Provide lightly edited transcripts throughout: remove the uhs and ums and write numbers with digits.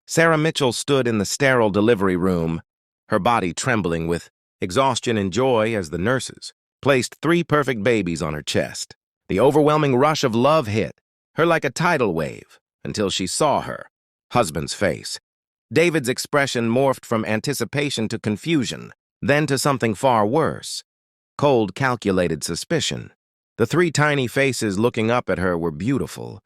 Sarah Mitchell stood in the sterile delivery room, her body trembling with exhaustion and joy as the nurses placed 3 perfect babies on her chest. The overwhelming rush of love hit her like a tidal wave until she saw her husband's face. David's expression morphed from anticipation to confusion, then to something far worse, cold, calculated suspicion. The 3 tiny faces looking up at her were beautiful,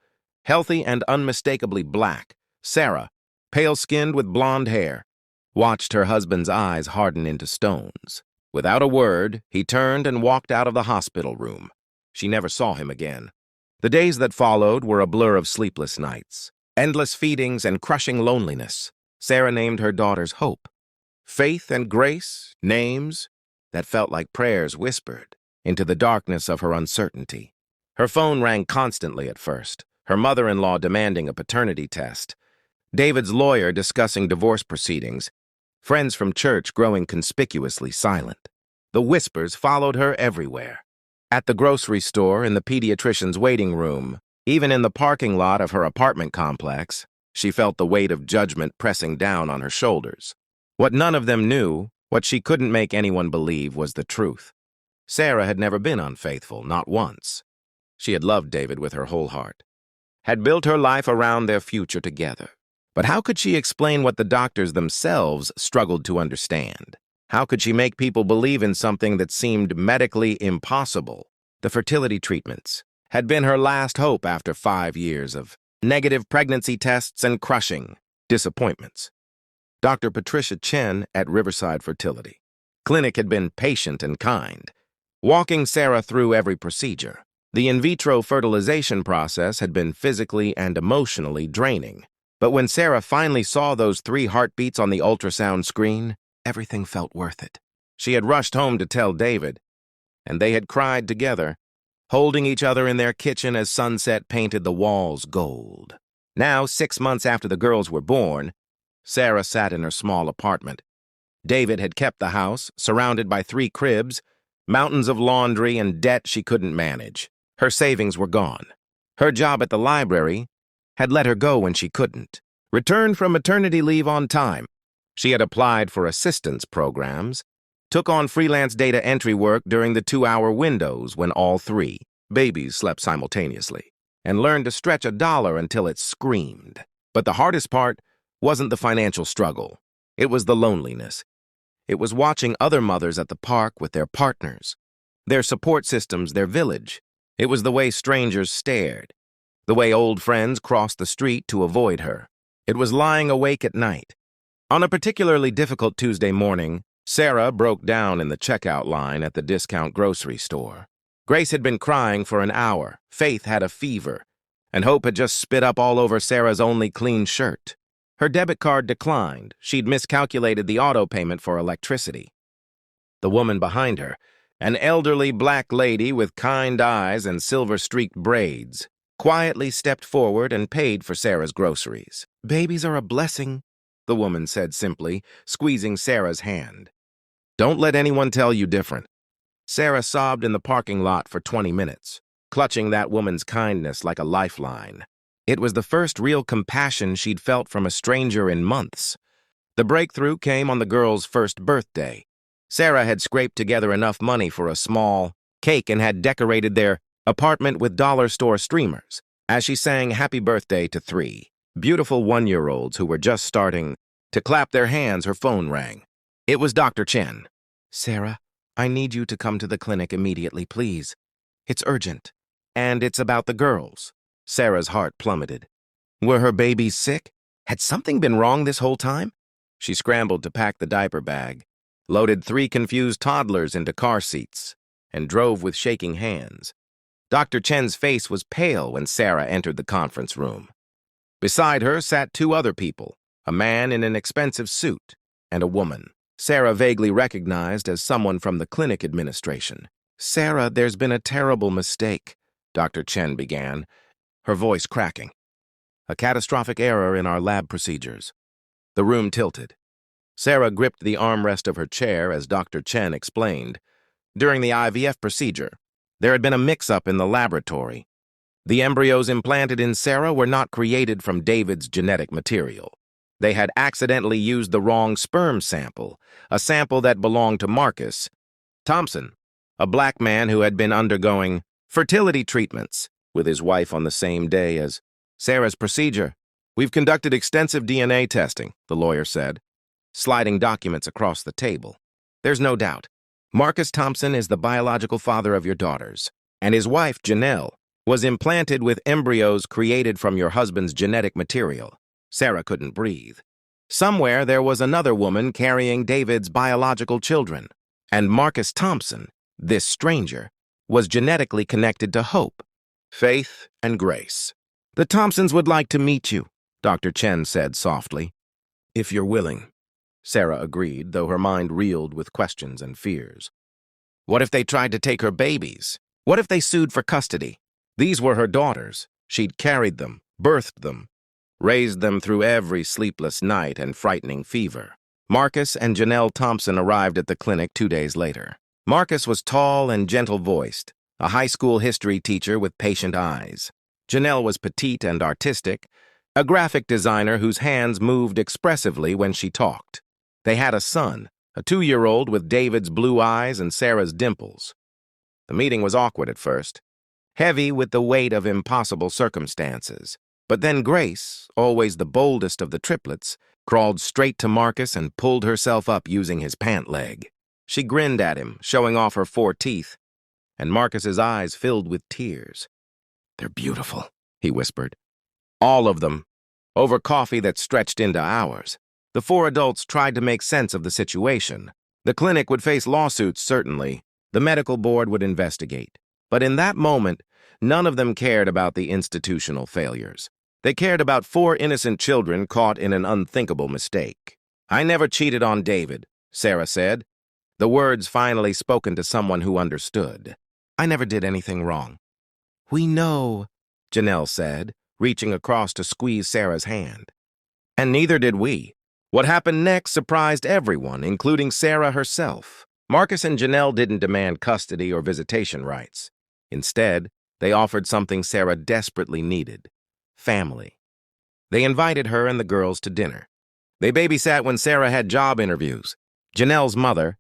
healthy and unmistakably black. Sarah, pale-skinned with blonde hair, watched her husband's eyes harden into stones. Without a word, he turned and walked out of the hospital room. She never saw him again. The days that followed were a blur of sleepless nights, endless feedings and crushing loneliness. Sarah named her daughters Hope. Faith and Grace, names that felt like prayers whispered into the darkness of her uncertainty. Her phone rang constantly at first, her mother-in-law demanding a paternity test, David's lawyer discussing divorce proceedings, friends from church growing conspicuously silent. The whispers followed her everywhere. At the grocery store, in the pediatrician's waiting room, even in the parking lot of her apartment complex, she felt the weight of judgment pressing down on her shoulders. What none of them knew, what she couldn't make anyone believe, was the truth. Sarah had never been unfaithful, not once. She had loved David with her whole heart, had built her life around their future together. But how could she explain what the doctors themselves struggled to understand? How could she make people believe in something that seemed medically impossible? The fertility treatments had been her last hope after 5 years of negative pregnancy tests and crushing disappointments. Dr. Patricia Chen at Riverside Fertility Clinic had been patient and kind, walking Sarah through every procedure. The in vitro fertilization process had been physically and emotionally draining. But when Sarah finally saw those 3 heartbeats on the ultrasound screen, everything felt worth it. She had rushed home to tell David, and they had cried together, holding each other in their kitchen as sunset painted the walls gold. Now, 6 months after the girls were born, Sarah sat in her small apartment. David had kept the house, surrounded by 3 cribs, mountains of laundry and debt she couldn't manage. Her savings were gone. Her job at the library had let her go when she couldn't return from maternity leave on time. She had applied for assistance programs, took on freelance data entry work during the 2-hour windows when all 3 babies slept simultaneously, and learned to stretch $1 until it screamed. But the hardest part wasn't the financial struggle. It was the loneliness. It was watching other mothers at the park with their partners, their support systems, their village. It was the way strangers stared, the way old friends crossed the street to avoid her. It was lying awake at night. On a particularly difficult Tuesday morning, Sarah broke down in the checkout line at the discount grocery store. Grace had been crying for an hour, Faith had a fever, and Hope had just spit up all over Sarah's only clean shirt. Her debit card declined. She'd miscalculated the auto payment for electricity. The woman behind her, an elderly black lady with kind eyes and silver-streaked braids, quietly stepped forward and paid for Sarah's groceries. "Babies are a blessing," the woman said simply, squeezing Sarah's hand. "Don't let anyone tell you different." Sarah sobbed in the parking lot for 20 minutes, clutching that woman's kindness like a lifeline. It was the first real compassion she'd felt from a stranger in months. The breakthrough came on the girl's first birthday. Sarah had scraped together enough money for a small cake and had decorated their apartment with dollar store streamers. As she sang happy birthday to 3 beautiful 1-year-olds who were just starting to clap their hands, her phone rang. It was Dr. Chen. "Sarah, I need you to come to the clinic immediately, please. It's urgent. And it's about the girls." Sarah's heart plummeted. Were her babies sick? Had something been wrong this whole time? She scrambled to pack the diaper bag, loaded 3 confused toddlers into car seats, and drove with shaking hands. Dr. Chen's face was pale when Sarah entered the conference room. Beside her sat 2 other people, a man in an expensive suit and a woman Sarah vaguely recognized as someone from the clinic administration. "Sarah, there's been a terrible mistake," Dr. Chen began, her voice cracking. "A catastrophic error in our lab procedures." The room tilted. Sarah gripped the armrest of her chair as Dr. Chen explained. During the IVF procedure, there had been a mix-up in the laboratory. The embryos implanted in Sarah were not created from David's genetic material. They had accidentally used the wrong sperm sample, a sample that belonged to Marcus Thompson, a black man who had been undergoing fertility treatments with his wife on the same day as Sarah's procedure. "We've conducted extensive DNA testing," the lawyer said, sliding documents across the table. "There's no doubt. Marcus Thompson is the biological father of your daughters, and his wife, Janelle, was implanted with embryos created from your husband's genetic material." Sarah couldn't breathe. Somewhere there was another woman carrying David's biological children, and Marcus Thompson, this stranger, was genetically connected to Hope, Faith, and Grace. "The Thompsons would like to meet you," Dr. Chen said softly. "If you're willing," Sarah agreed, though her mind reeled with questions and fears. What if they tried to take her babies? What if they sued for custody? These were her daughters. She'd carried them, birthed them, raised them through every sleepless night and frightening fever. Marcus and Janelle Thompson arrived at the clinic 2 days later. Marcus was tall and gentle-voiced, a high school history teacher with patient eyes. Janelle was petite and artistic, a graphic designer whose hands moved expressively when she talked. They had a son, a 2-year-old with David's blue eyes and Sarah's dimples. The meeting was awkward at first, heavy with the weight of impossible circumstances. But then Grace, always the boldest of the triplets, crawled straight to Marcus and pulled herself up using his pant leg. She grinned at him, showing off her 4 teeth, and Marcus's eyes filled with tears. "They're beautiful," he whispered. "All of them," over coffee that stretched into hours. The 4 adults tried to make sense of the situation. The clinic would face lawsuits, certainly. The medical board would investigate. But in that moment, none of them cared about the institutional failures. They cared about 4 innocent children caught in an unthinkable mistake. "I never cheated on David," Sarah said, the words finally spoken to someone who understood. "I never did anything wrong." "We know," Janelle said, reaching across to squeeze Sarah's hand. "And neither did we." What happened next surprised everyone, including Sarah herself. Marcus and Janelle didn't demand custody or visitation rights. Instead, they offered something Sarah desperately needed: family. They invited her and the girls to dinner. They babysat when Sarah had job interviews. Janelle's mother,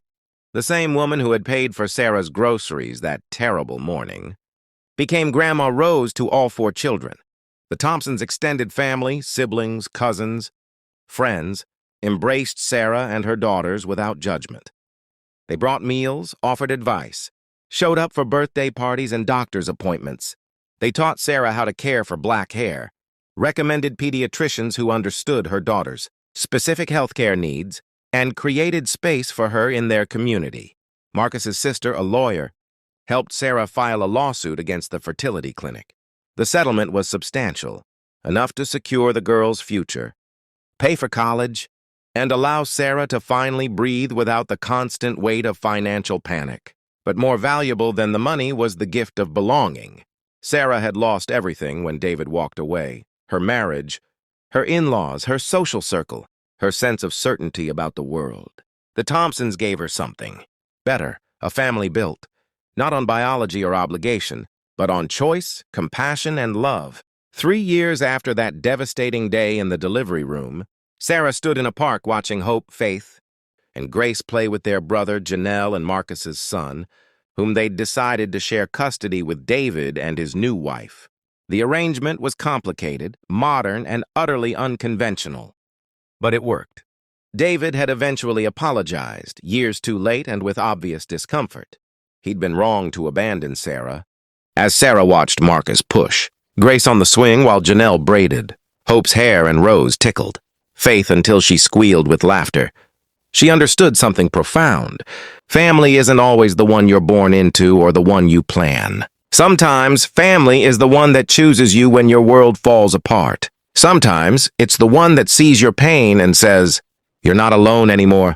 the same woman who had paid for Sarah's groceries that terrible morning, became Grandma Rose to all 4 children. The Thompsons' extended family, siblings, cousins, friends, embraced Sarah and her daughters without judgment. They brought meals, offered advice, showed up for birthday parties and doctor's appointments. They taught Sarah how to care for black hair, recommended pediatricians who understood her daughter's specific healthcare needs, and created space for her in their community. Marcus's sister, a lawyer, helped Sarah file a lawsuit against the fertility clinic. The settlement was substantial, enough to secure the girl's future, pay for college, and allow Sarah to finally breathe without the constant weight of financial panic. But more valuable than the money was the gift of belonging. Sarah had lost everything when David walked away: her marriage, her in-laws, her social circle, her sense of certainty about the world. The Thompsons gave her something better, a family built, not on biology or obligation, but on choice, compassion, and love. 3 years after that devastating day in the delivery room, Sarah stood in a park watching Hope, Faith, and Grace play with their brother Janelle and Marcus's son, whom they'd decided to share custody with David and his new wife. The arrangement was complicated, modern, and utterly unconventional. But it worked. David had eventually apologized, years too late and with obvious discomfort. He'd been wrong to abandon Sarah. As Sarah watched Marcus push, Grace on the swing while Janelle braided, Hope's hair and Rose tickled, Faith until she squealed with laughter, she understood something profound. Family isn't always the one you're born into or the one you plan. Sometimes family is the one that chooses you when your world falls apart. Sometimes it's the one that sees your pain and says, "You're not alone anymore."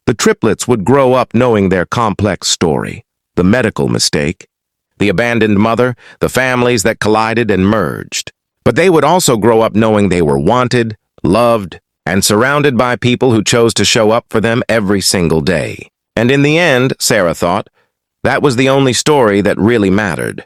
The triplets would grow up knowing their complex story: the medical mistake, the abandoned mother, the families that collided and merged. But they would also grow up knowing they were wanted, loved, and surrounded by people who chose to show up for them every single day. And in the end, Sarah thought, that was the only story that really mattered.